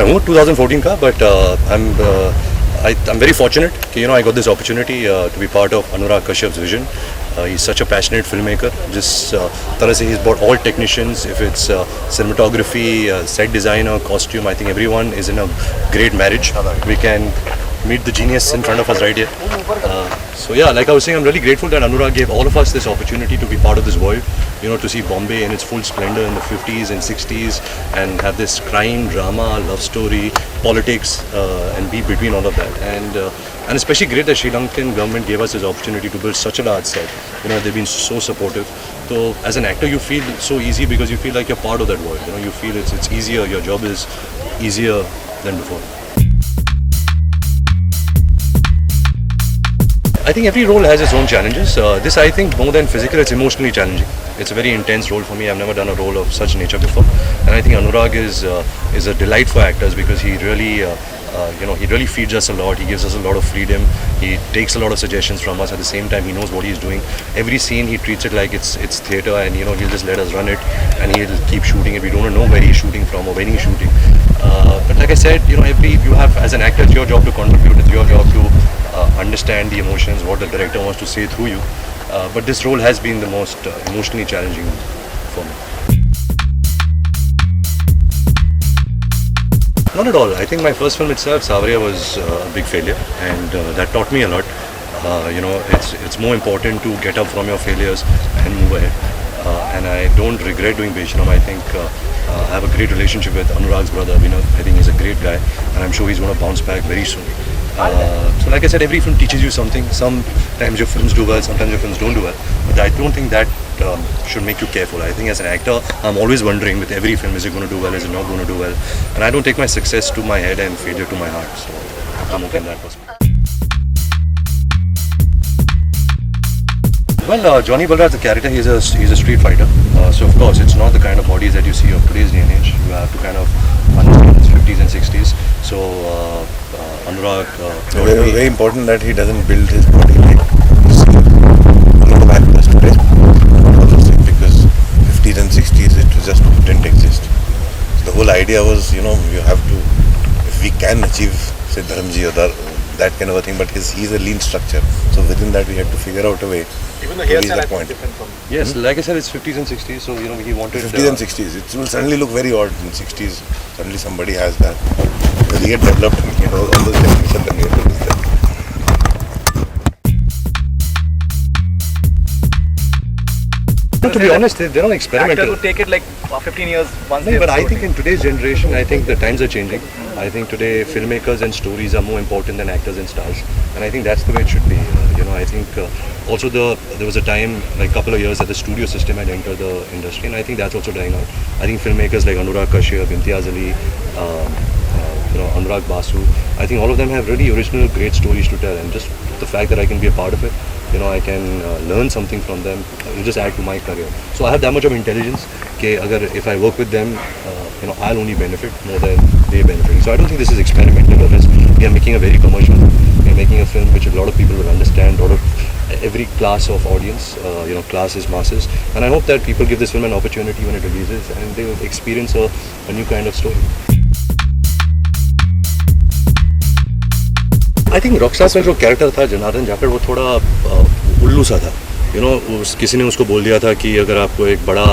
मैं हूँ 2014 का, but I'm very fortunate कि I got this opportunity to be part of Anurag Kashyap's vision. He's such a passionate filmmaker. जिस तरह से he's brought all technicians, if it's cinematography, set designer, costume, I think everyone is in a great marriage. We can meet the genius in front of us right here. So yeah, like I was saying, I'm really grateful that Anurag gave all of us this opportunity to be part of this world. To see Bombay in its full splendor in the 50s and 60s, and have this crime, drama, love story, politics, and be between all of that. And especially great that Sri Lankan government gave us this opportunity to build such a large set. They've been so supportive. So as an actor, you feel so easy because you feel like you're part of that world. You feel it's easier. Your job is easier than before. I think every role has its own challenges. This, I think, more than physical, it's emotionally challenging. It's a very intense role for me. I've never done a role of such nature before, and I think Anurag is a delight for actors because he really, he really feeds us a lot. He gives us a lot of freedom. He takes a lot of suggestions from us. At the same time, he knows what he's doing. Every scene, he treats it like it's theatre, and he'll just let us run it, and he'll keep shooting it. We don't know where he's shooting from or when he's shooting. But like I said, you have, as an actor, it's your job to contribute. It's your job to understand the emotions, what the director wants to say through you. But this role has been the most emotionally challenging for me. Not at all. I think my first film itself, Savarya, was a big failure, and that taught me a lot. It's more important to get up from your failures and move ahead. And I don't regret doing Besharam. I think I have a great relationship with Anurag's brother, Abhinav. I think he's a great guy, and I'm sure he's going to bounce back very soon. So like I said, every film teaches you something. Sometimes your films do well, sometimes your films don't do well. But I don't think that should make you careful. I think as an actor, I'm always wondering with every film, is it going to do well, is it not going to do well? And I don't take my success to my head and failure to my heart. So I'm okay in that perspective. Well, Johnny Balraj, the character, he's a street fighter. So of course, it's not the kind of bodies that you see of today's day and age. You have to kind of understand its 50s and 60s. So Anurag, very important that he doesn't build his body like one of the actors today. Because 50s and 60s it just didn't exist. So the whole idea was, you have to, if we can achieve, say, Dharamji or that kind of a thing, but he's a lean structure. So within that we had to figure out a way. Even the hairstyle is different from. Yes, like I said, it's 50s and 60s. So he wanted 50s and 60s. It will suddenly look very odd in 60s. Suddenly somebody has that. He had developed, all those definitions and is there. To be honest, they're not experimental. Actors would take it like 15 years once. No, but I think in today's generation, I think the times are changing. I think today filmmakers and stories are more important than actors and stars, and I think that's the way it should be. I think also there was a time, like a couple of years, that the studio system had entered the industry, and I think that's also dying out. I think filmmakers like Anurag Kashyap, Imtiaz Ali, Anurag Basu, I think all of them have really original, great stories to tell, and just the fact that I can be a part of it, I can learn something from them, will just add to my career. So I have that much of intelligence that if I work with them, I'll only benefit more than they benefit. So I don't think this is experimental, unless we are making a very commercial film. We are making a film which a lot of people will understand, every class of audience, class is masses. And I hope that people give this film an opportunity when it releases, and they will experience a new kind of story. I think Rockstar में जो character था जनार्दन जाखड़, वो थोड़ा उल्लू सा था. किसी ने उसको बोल दिया था कि अगर आपको एक बड़ा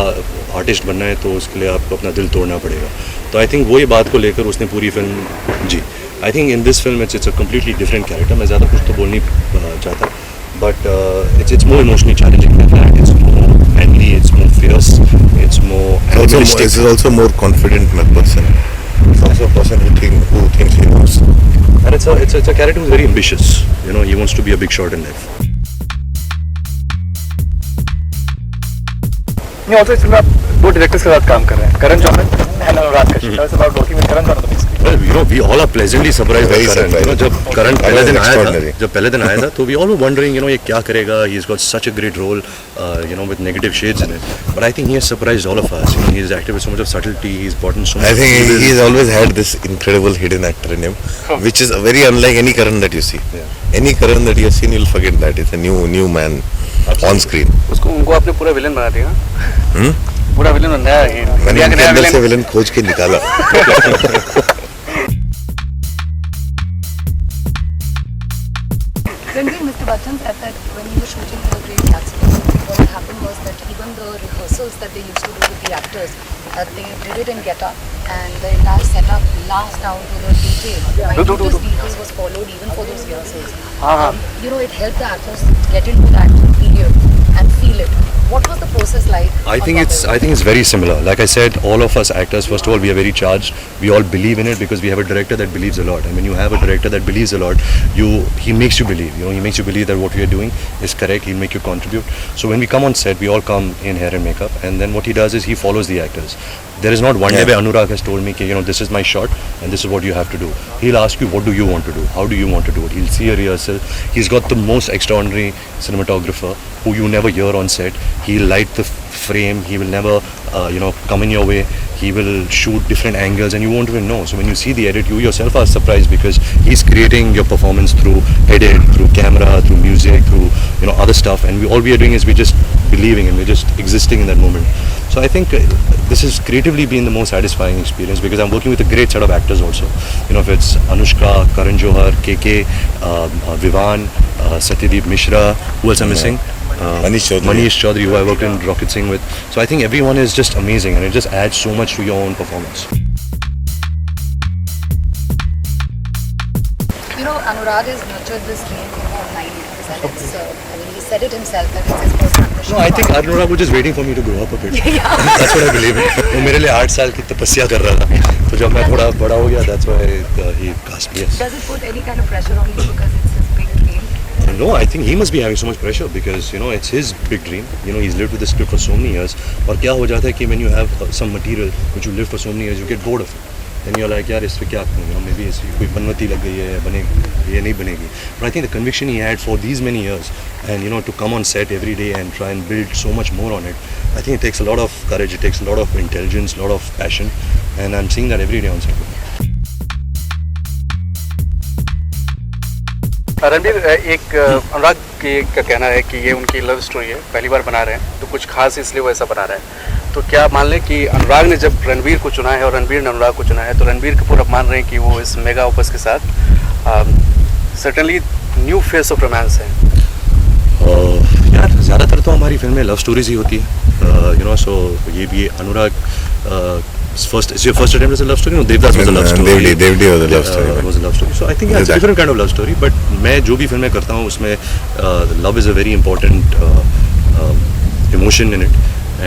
आर्टिस्ट बनना है तो उसके लिए आपको अपना दिल तोड़ना पड़ेगा. तो आई थिंक वही बात को लेकर उसने पूरी फिल्म जी. I think in this film it's a completely different character. मैं ज़्यादा कुछ तो बोल नहीं चाहता, but it's more emotionally challenging than that. It's more manly, it's more fierce, it's more animalistic. This is also more confident person. It's also a person who thinks he knows. And it's a character who's very ambitious. He wants to be a big shot in life. Also, इसमें आप दो directors के साथ काम कर रहे हैं, Karan Johar and Anurag Kashyap. Tell us about working with Karan Jauhar. Well, we all are pleasantly surprised by Karan. जब Karan पहले दिन आया था, तो we all were wondering, ये क्या करेगा? He's got such a great role, with negative shades in it. But I think he has surprised all of us. He's acted with so much of subtlety. He's brought in so much. I think he's always had this incredible hidden actor in him, which is very unlike any Karan that you see. Yeah. Any Karan that you have seen, you'll forget that it's a new man. Absolutely. On screen. उनको आपने पूरा villain बना दिया. पूरा villain बनाया. मैंने अंदर से विलन खोज के निकाला. Ranveer, Mr. Bachchan said that when you were shooting for the Great Gatsby, what happened was that even the rehearsals that they used to do with the actors, they did it in get-up, and the entire setup last down to the detail. Minutest details was followed even for those rehearsals. You know, it helped the actors get into that period and feel it. What was the process like? I think it's very similar. Like I said, all of us actors, first of all, we are very charged. We all believe in it because we have a director that believes a lot. And when you have a director that believes a lot, he makes you believe. You know, he makes you believe that what we are doing is correct. He'll make you contribute. So when we come on set, we all come in hair and makeup, and then what he does is he follows the actors. There is not one day where Anurag has told me, you know, this is my shot and this is what you have to do. He'll ask you, what do you want to do? How do you want to do it? He'll see a rehearsal. He's got the most extraordinary cinematographer who you never hear on set. He'll light the frame. He will never, come in your way. He will shoot different angles and you won't even know. So when you see the edit, you yourself are surprised because he's creating your performance through edit, through camera, through music, through, other stuff. And all we are doing is we're just believing and we're just existing in that moment. So I think this has creatively been the most satisfying experience because I'm working with a great set of actors also. If it's Anushka, Karan Johar, KK, Vivan, Satyadeep Mishra, who else I'm missing? Manish Chaudhary, who I worked in Rocket Singh with. So I think everyone is just amazing and it just adds so much to your own performance. Anurag has nurtured this dream for 9 years and it's, he said it himself that it's his personal ambition. No, I think Anurag was just waiting for me to grow up a bit. That's what I believe in. वो मेरे लिए 8 साल की तपस्या कर रहा था. तो जब मैं थोड़ा बड़ा हो गया, that's why he cast me. Does it put any kind of pressure on you because it's his big dream? No, I think he must be having so much pressure because it's his big dream. He's lived with the script for so many years. और क्या हो जाता है कि when you have some material which you live for so many years, you get bored of it. Then you're like, यार इस पे क्या करूँ? Maybe कोई बनवती लग गई है, बनेगी, ये नहीं बनेगी. But I think the conviction he had for these many years, and to come on set every day and try and build so much more on it, I think it takes a lot of courage, it takes a lot of intelligence, a lot of passion, and I'm seeing that every day on set. Ranbir, एक अनुराग का कहना है कि ये उनकी love story है, पहली बार बना रहे हैं तो कुछ खास इसलिए वो ऐसा बना रहे हैं. तो क्या मान लें कि अनुराग ने जब रणबीर को चुना है और रणबीर ने अनुराग को चुना है तो रणबीर कपूर अब मान रहे हैं कि वो इस मेगा ओपस के साथ certainly new face of romance है. यार ज़्यादातर तो हमारी फिल्में लव स्टोरीज ही होती है. सो ये भी अनुराग is your first attempt as a love story? No, Devdas was a love story. Devdi was a love story. Was a love story. So I think it's a different kind of love story. But मैं जो भी फिल्में करता हूँ उसमें love is a very important emotion in it.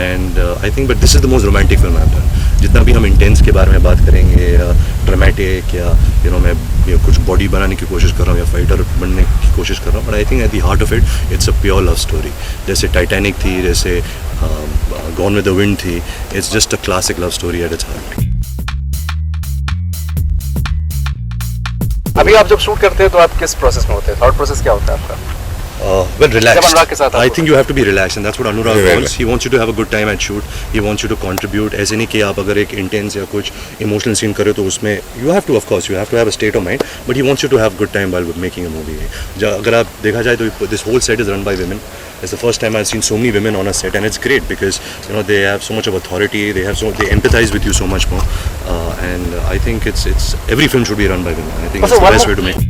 And I think, but this is the most romantic film I've done. जितना भी हम intense के बारे में बात करेंगे, dramatic या मैं कुछ body बनाने की कोशिश कर रहा हूँ या fighter बनने की कोशिश कर रहा हूँ, but I think at the heart of it, it's a pure love story. जैसे Titanic थी, जैसे Gone with the Wind थी, it's just a classic love story at its heart. अभी आप जब शूट करते हैं तो आप किस प्रोसेस में होते हैं? थॉट प्रोसेस क्या होता है आपका? Well, relaxed. I think you have to be relaxed, and that's what Anurag wants. He wants you to have a good time at shoot. He wants you to contribute. ऐसे नहीं कि आप अगर एक intense या कुछ emotional scene करें तो उसमें you have to, of course, you have to have a state of mind. But he wants you to have good time while making a movie. अगर आप देखा जाए तो this whole set is run by women. It's the first time I've seen so many women on a set, and it's great because they have so much of authority. They empathize with you so much more, and I think it's every film should be run by women. I think it's the best way to make.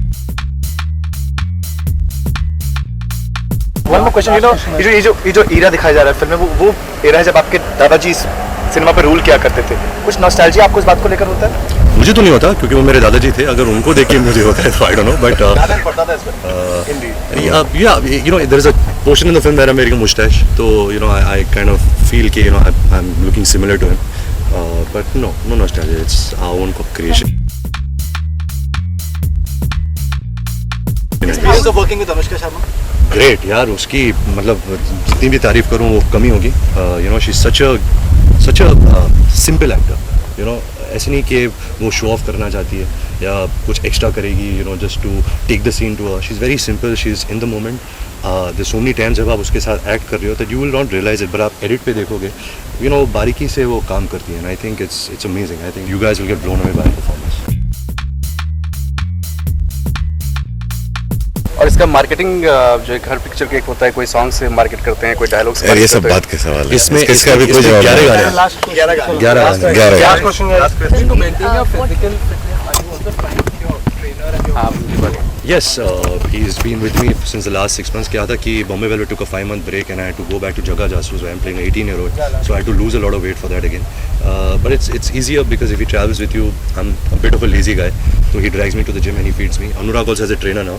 One more question, ये जो ईरा दिखाया जा रहा है film में वो era है जब आपके दादाजी सिनेमा पे रूल किया करते थे. कुछ नॉस्टैल्जिया आपको इस बात को लेकर होता है? मुझे तो नहीं होता क्योंकि वो मेरे दादाजी थे. अगर उनको देख के मुझे होता है तो I don't know, but there is a portion in the film where I'm wearing a mustache, so I kind of feel कि I'm looking similar to him, but no nostalgia. It's our own creation. Experience of working with Anushka Sharma? Great यार, उसकी मतलब जितनी भी तारीफ करूँ वो कमी होगी. She's such a simple actor. ऐसे नहीं कि वो शो ऑफ करना चाहती है या कुछ एक्स्ट्रा करेगी just to take the scene to her. She's very simple. She's in the moment. There's so many times जब आप उसके साथ एक्ट कर रहे हो that you will not realize it, but आप edit पे देखोगे बारीकी से वो काम करती है. And I think it's amazing. I think you guys will get blown away by her performance. और इसका मार्केटिंग जो हर पिक्चर के एक होता है, कोई सॉन्ग से मार्केट करते हैं, कोई डायलॉग से. ये सब बात के सवाल है. इसमें इसका भी कोई जवाब नहीं. 11 गाने. हाँ. Yes, he's been with me since the last 6 months. क्या था कि Bombay Velvet took a 5-month break and I had to go back to Jaga Jasoos where I'm playing an 18-year-old. So I had to lose a lot of weight for that again. But it's easier because if he travels with you, I'm a bit of a lazy guy. So he drags me to the gym and he feeds me. Anurag also has a trainer now.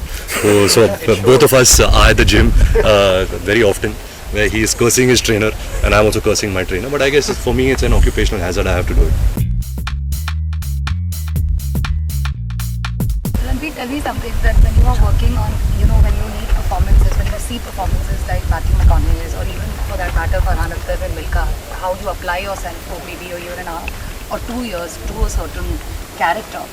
So both of us are at the gym very often, where he is cursing his trainer and I'm also cursing my trainer. But I guess for me it's an occupational hazard. I have to do it. Ranveer, tell me something that when you are working on, when you need performances, when you see performances like Matthew McConaughey's or even for that matter Farhan Akhtar and Milka, how you apply yourself for maybe a year and a half or 2 years to a certain character.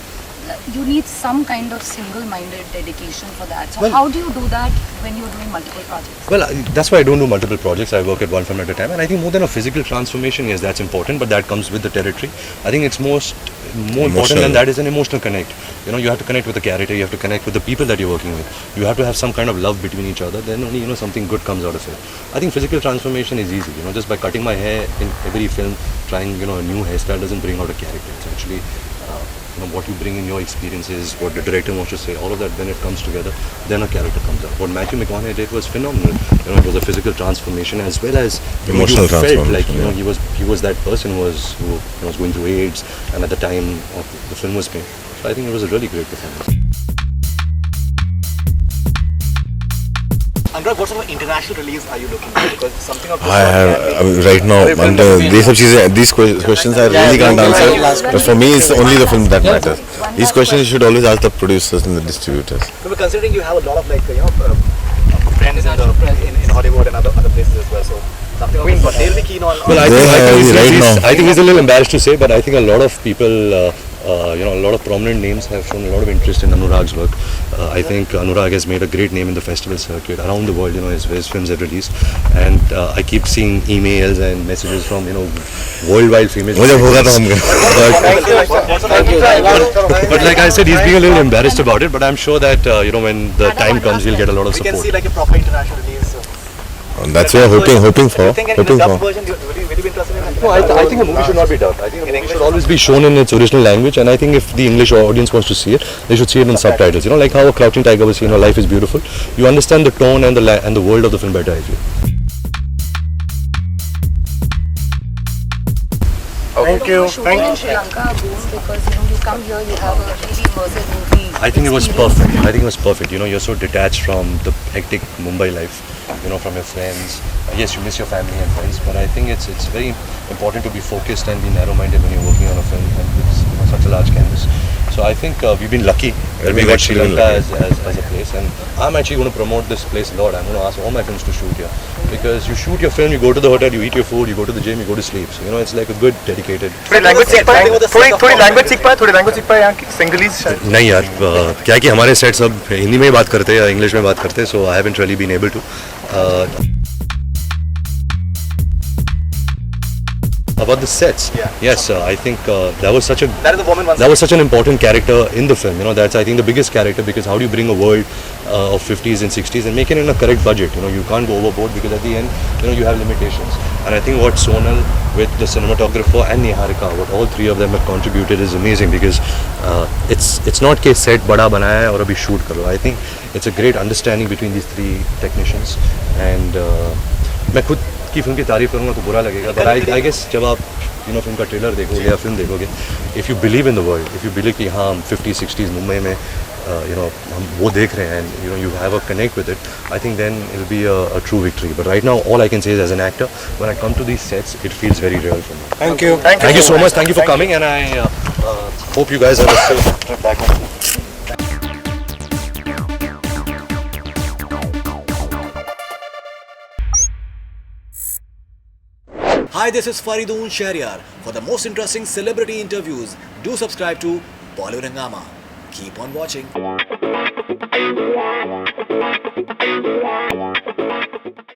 You need some kind of single-minded dedication for that. So how do you do that when you're doing multiple projects? Well, that's why I don't do multiple projects. I work at one film at a time, and I think more than a physical transformation, yes, that's important, but that comes with the territory. I think it's more important than that is an emotional connect. You have to connect with the character, you have to connect with the people that you're working with. You have to have some kind of love between each other. Then only something good comes out of it. I think physical transformation is easy. Just by cutting my hair in every film, trying a new hairstyle doesn't bring out a character. It's actually what you bring in your experiences, what the director wants to say, all of that, when it comes together, then a character comes out. What Matthew McConaughey did was phenomenal. It was a physical transformation as well as Emotional you felt transformation, like yeah. he was that person who was going through AIDS, and at the time of the film was made. So I think it was a really great performance. Anurag, what sort of international release are you looking at? Because something of this I sort have can be- right now. These questions I really can't answer. But for me, it's only the film that matters. These questions you should always ask the producers and the distributors. But considering you have a lot of friends in Hollywood and other places as well, so something of this sort, they'll be keen on. Well, I think he's a little embarrassed to say, but I think a lot of people, a lot of prominent names have shown a lot of interest in Anurag's work. I think Anurag has made a great name in the festival circuit around the world. His films have released, and I keep seeing emails and messages from worldwide famous. But like I said, he's being a little embarrassed about it. But I'm sure that when the time comes, he'll get a lot of We can support. see like a proper international release. That's what I'm hoping for. You think in the dub version, will you be interested in that? No, I think a movie should not be dubbed. I think a movie should always be shown in its original language, and I think if the English audience wants to see it, they should see it in subtitles. Like how a Crouching Tiger was, Life is Beautiful. You understand the tone and the world of the film better, I feel. Thank you. Shooting in Sri Lanka boom because you come here, you have a really immersive movie. I think it was experience. perfect. You're so detached from the hectic Mumbai life, from your friends. Yes, you miss your family and friends, but I think it's very important to be focused and be narrow-minded when you're working on a film and with such a large canvas. So I think we've been lucky that we got Sri Lanka as a place, and I'm actually going to promote this place a lot. I'm going to ask all my films to shoot here, because you shoot your film, you go to the hotel, you eat your food, you go to the gym, you go to sleep. So it's like a good dedicated. थोड़ी language सीख पाए यहाँ की सिंगलीज नहीं यार, क्या है कि हमारे सेट्स अब हिंदी में ही बात करते हैं या इंग्लिश में बात करते हैं, so I haven't really been able to. About the sets, yes, I think that was such an important character in the film. That's I think the biggest character, because how do you bring a world of 50s and 60s and make it in a correct budget? You can't go overboard, because at the end, you have limitations. And I think what Sonal with the cinematographer and Niharika, what all three of them have contributed is amazing, because it's not कि set बड़ा बनाया है और अभी shoot करो. I think it's a great understanding between these three technicians, and मैं खुद की फिल्म की तारीफ करूँगा तो बुरा लगेगा, but I guess जब आप फिल्म का ट्रेलर देखोगे या फिल्म देखोगे, if you believe in the world, if you believe कि हाँ हम 50s 60s मुंबई में हम वो देख रहे हैं, and you have a connect with it, I think then it'll be a true victory. But right now all I can say is, as an actor, when I come to these sets, it feels very real for me. Thank you. Thank you so much. Thank you for coming, and I hope you guys have a safe trip back home. Hi, this is Faridoon Shahryar. For the most interesting celebrity interviews, do subscribe to Bollywood Hungama. Keep on watching.